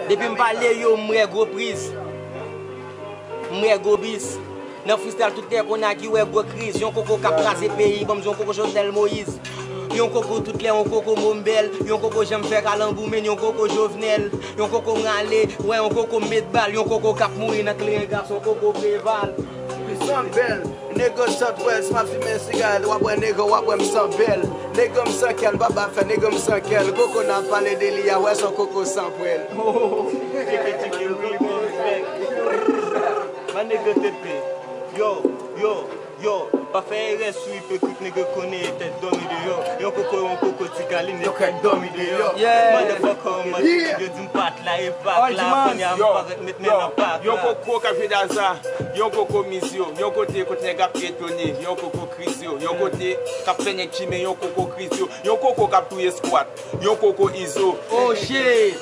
Depuis me parler yo m're gros prise. M're gros bis. Dans freestyle tout terre qu'on a qui ouais gros crise, yon coco cap raser pays, comme yon coco Jovenel Moïse. Yon coco tout clair, yon coco Mombel, yon coco j'aime faire calambou, mais yon coco Jovenel, yon coco râler, ouais yon coco met balle, yon coco cap mourir dans clair garçon coco préval. Some belle, nigga Southwest, ma fille cigare, wapwe nigga wapwe m'san belle. Nigga m'san kel, baba fait nigga m'san kel. Coco n'a parlé de l'IA, ouais son coco sans poêle. Ma nigga TP, yo, pas faire reste sur hypocrite, nigga connaît tête dormi de yo. Yo coco ticaline, yo tête dormi de yo. Motherfucker, yo dis m'pat là et pas là, on y a m'paret mettre mes dans pas. Yo coco café d'Aza, yo coco misio, yo côté gap étonné, yo coco crisio, yo côté cap peine chimé, yo coco crisio, yo coco cap touye squat, yo coco iso. Oh shit.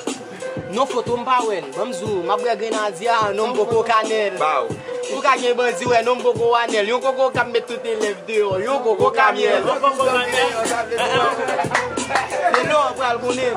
Non photo m'pawen, m'amzou, ma bre grenadier, non coco canel. Bao. Ou ka gen bandi ouais, non coco wanel, yon coco cap met tout élève dehors, yon coco camiel. Yon coco camiel. C'est non pral konnen.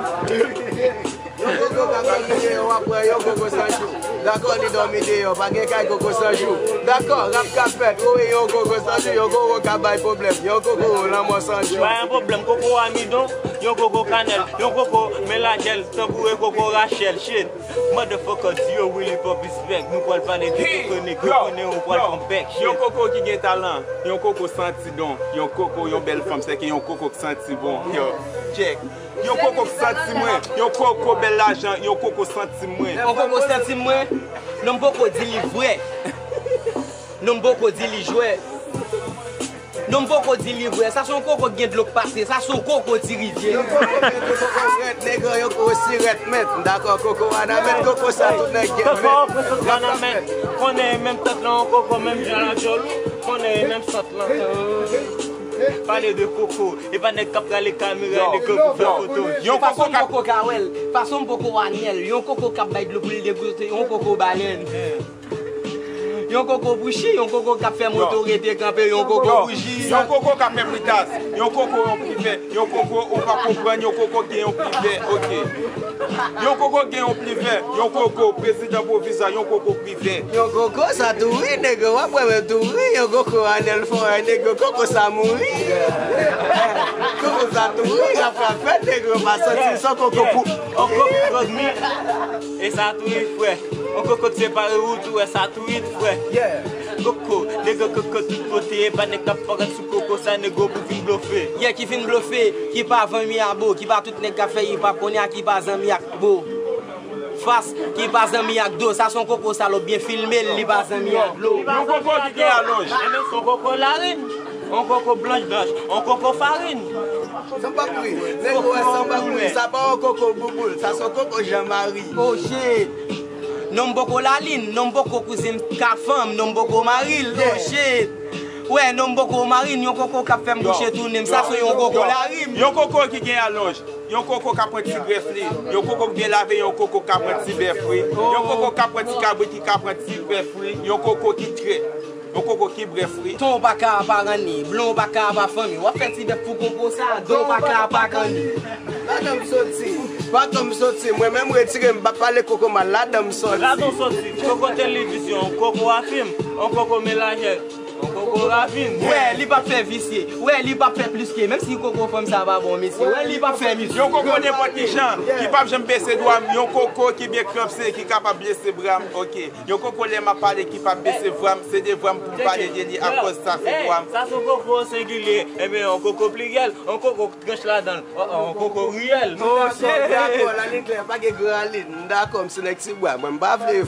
Yon coco kakaliye, wapwe yon coco sanchou. D'accord, li dormi de yo, pa gen kay coco sanchou. D'accord, rap kapet, ouwe yon coco sanchou, yon coco kabay problème, yon coco l'amo sanchou. Pas un problème, coco amidon, yon coco canel, yon coco melagel, tamboué coco Rachel, shit. Motherfucker, Dio Willy Pop respect, nous pouvons parler de coco négro, on peut le bec. Yon coco qui gen talent, yon coco senti don, yon coco yon belle femme, c'est que yon coco qui senti bon. Yo, check. Yon coco qui senti moins, yon coco bel argent, yon coco senti moins. Yon coco senti moins, non coco dit li vrai. Non coco dit li jouet. Non coco dit li vrai, ça son coco gen de l'eau passé, ça son coco dit rivière. Yon coco ret, nègre, yon coco siret met. D'accord, coco anamet, coco sa tout nèg gen met. Coco anamet, on est même tête là, coco même Jala Jolou, on est même sorte là. Parler de coco, et pas n'est qu'après les caméras, les coco faire photo. Yon coco kawel, façon coco wanel, yon coco kap bay de l'eau pour le dégoûter, yon coco baleine. Yon coco bouchi, yon coco qui fait motorité campé, yon coco bouchi. Yon coco qui fait fritas, yon coco en privé, yon coco on va comprendre, yon coco qui est en privé, ok. Yon coco qui est en privé, yon coco président provisoire, yon coco privé. Yon coco ça touri, nègre, wapwe même touri, yon coco anel fort, nègre, coco ça mouri. Coco ça touri, après fait, nègre, va sortir son coco pour. On coco et ça tout est frais. On coco séparé ou tout, et ça tout est frais. Yeah. Coco, les gars coco tout côté, pas de cap pour sous coco, ça ne go pour fin bluffer. Yeah, qui fin bluffer, qui pas 20 milliards, qui pas tout n'est café, il pas connaît, qui pas 100 milliards beau. Face, qui pas 100 milliards d'eau, ça son coco ça l'a bien filmé, il pas 100 milliards d'eau. Yon coco qui est à l'ange. Son coco larine, on coco blanche, on coco farine. Ça pas pris, nègre, ça pas pris, ça pas un coco bouboule, ça son coco Jean-Marie. Oh shit. Non boko laline, non boko cousine ka femme, non boko maril, oh shit. Ouais, non boko marine, yon coco ka fait boucher tourner, ça c'est yon coco la rime. Yon coco qui gagne à l'ange, yon coco qui prend petit greffe, yon coco qui vient laver, yon coco qui prend petit bœuf, yon coco qui prend petit cabri, qui prend petit bœuf, yon coco qui trait, yon coco qui bref. Ton baka pa gani, blon baka pa famille, ou fait si bœuf pour coco ça, don baka pa gani. Pas comme sorti, moi-même retiré, je ne vais pas parler coco malade, je sorti. Là, on sorti, coco télévision, coco à film, on coco mélangeur, on coco ravine. Ouais, il pas fait vicier, ouais, il pas fait plus que, même si coco femme ça va bon, monsieur, ouais, il pas fait monsieur. Yon coco n'importe qui chant, qui pas jamais baisser doigt, yon coco qui bien crapsé, qui capable de baisser bras, ok. Yon coco les m'a parlé qui pas baisser bras, c'est des bras pour parler de lui à cause ça c'est bras. Ça c'est coco singulier, et bien on coco pluriel, on coco tranche là-dedans, on coco réel. Oh, d'accord, la ligne claire, pas de grand ligne, d'accord, c'est l'exi bois, je ne vais pas faire.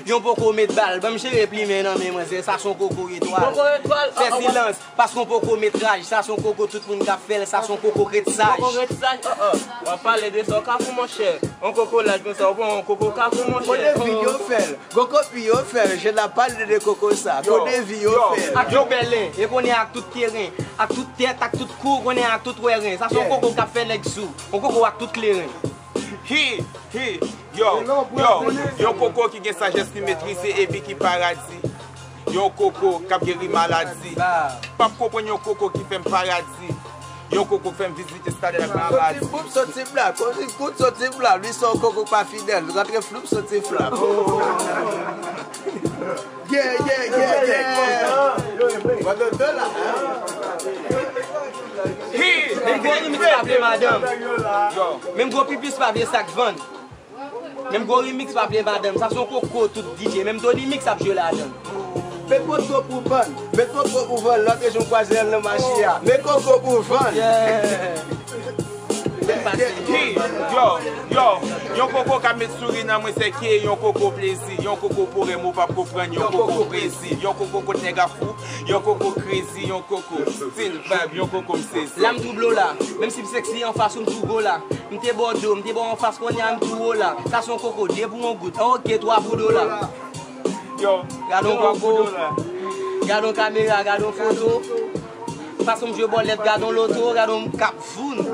Yon poko met balle, ben m'chere pli men nan men mwen, ça son coco étoile. Coco étoile. Fais silence, parce qu'on poko métrage, ça son coco tout le monde ka fait, ça son coco rétissage. Coco rétissage, on va parler de son cafou mon cher. On coco là, je me sens bon, on coco cafou mon cher. Côté vidéo fait, coco pio fait, je la parle de coco ça. Côté vidéo fait. Ak tout belin, et qu'on est ak tout terrain, ak tout tête, ak tout cour, on est ak tout terrain. Ça son coco ka fait nèg sou, on coco ak tout clairin. Yon coco qui a sagesse qui maîtrise et puis qui paradis. Yon coco qui a guéri maladie. Pas comprendre yon coco qui fait paradis. Yon koko fèm vizite stade la Granbadi. Floup sorti bla, kout sorti bla, lui son koko pas fidèle, rentre floup sorti fla. Yeah. Pendant deux là. Même gros remix pas appelé madame. Même gros pipis pas appelé sac van. Même gros remix pas appelé madame. Ça son coco tout DJ. Même Tony Mix a joué là dedans. Mais coco pour vendre, mais coco pour vendre, l'autre jour croisé dans le marché. Mais coco pour vendre. Yon koko ka met souri nan mwen seke, yon koko plezi, yon koko pour remo pa kompren, yon koko prezi, yon koko kote nega fou, yon koko crazy, yon koko still vibe, yon koko msesi. Là m'double là, même si sexy en face ou m'tou là. M'te bordeaux, m'te bon en face qu'on y a m'tou là. Ça son coco, deux pour mon goût. OK, 3 pour $. Yo, Gardons coco, gardons caméra, gardons photo. Façon jeu bolette, gardons l'auto, gardons cap foun,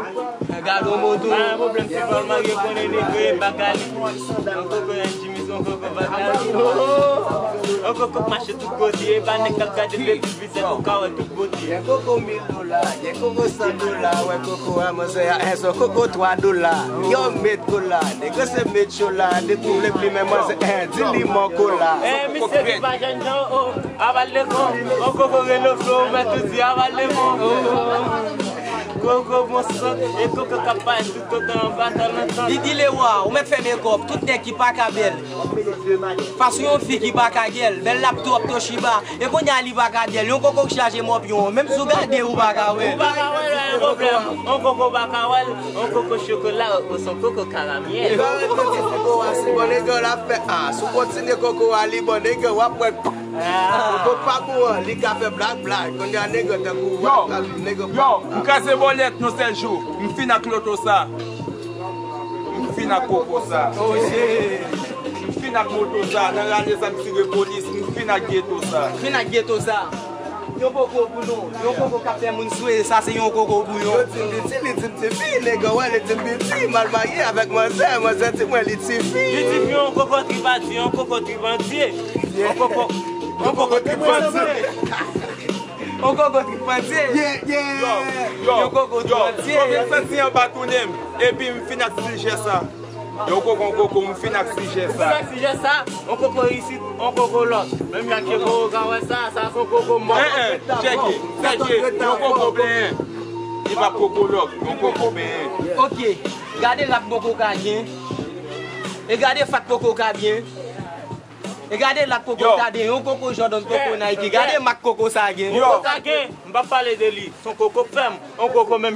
gardons moto. Pas un problème, c'est pas le mari qu'on est négé, bagali. On coco un Jimmy, on coco bagali. On coco marche tout côté, pas n'est qu'à garder les plus vite, on carre tout côté. Y'a coco $1000, y'a coco $100, ouais coco à manger, y'a son coco $3. Yo met cola, des grosses met chola, des pour les plus même c'est 10 limon cola. Eh, monsieur, tu vas jeune gens, oh, avale le con, on coco le flow, mais tout dit avale le con. Coco mon sang, et coco capable tout autant en bataille. Didi le wa, ou met fait make-up, tout n'est qui pas qu'à belle. Façon fille qui pas qu'à gueule, belle laptop Toshiba, et qu'on y a li pas qu'à gueule, yon coco chargé mon pion, même sous garder ou pas qu'à ouais. Ou pas qu'à ouais, un problème. On coco pas qu'à ouais, on coco chocolat, ou son coco caramel. Coco à si bon nègre la fait, ah, sous continue coco à li bon nègre, ou après, coco pas bon, li ka fait black, qu'on y a nègre de coup, Yo, m'kase bolette nou sel jou, m'fina kloto sa. M'fina koko sa. M'fina moto sa, nan rane sa m'tire polis, m'fina ghetto sa. Fina ghetto ça. Yon coco pour nous, yon coco capteur moun soué, ça c'est yon coco pour yon. Les petites filles, les gars, ouais, les petites filles, mal mariées avec moi, c'est moi, les petites filles. Je dis on coco tribadier, on coco tribandier. On coco tribandier. On coco tripantier. Yo, coco tripantier. Yo, senti yon batounem, epi m'fina sije sa. Yo coco m'fina sije sa. Si j'ai ça, on coco ici, on coco l'autre. Même quand tu coco ça son coco mort. Check, yon coco ben. Il va coco l'autre, yon coco ben. Ok, gardez rap coco ka bien. Et gardez fat coco ka bien. Et gardez la coco ka bien, yon coco Jordan coco Nike. Gardez Mac coco ça bien. Coco ka bien, on va parler de lui. Son coco ferme, on coco même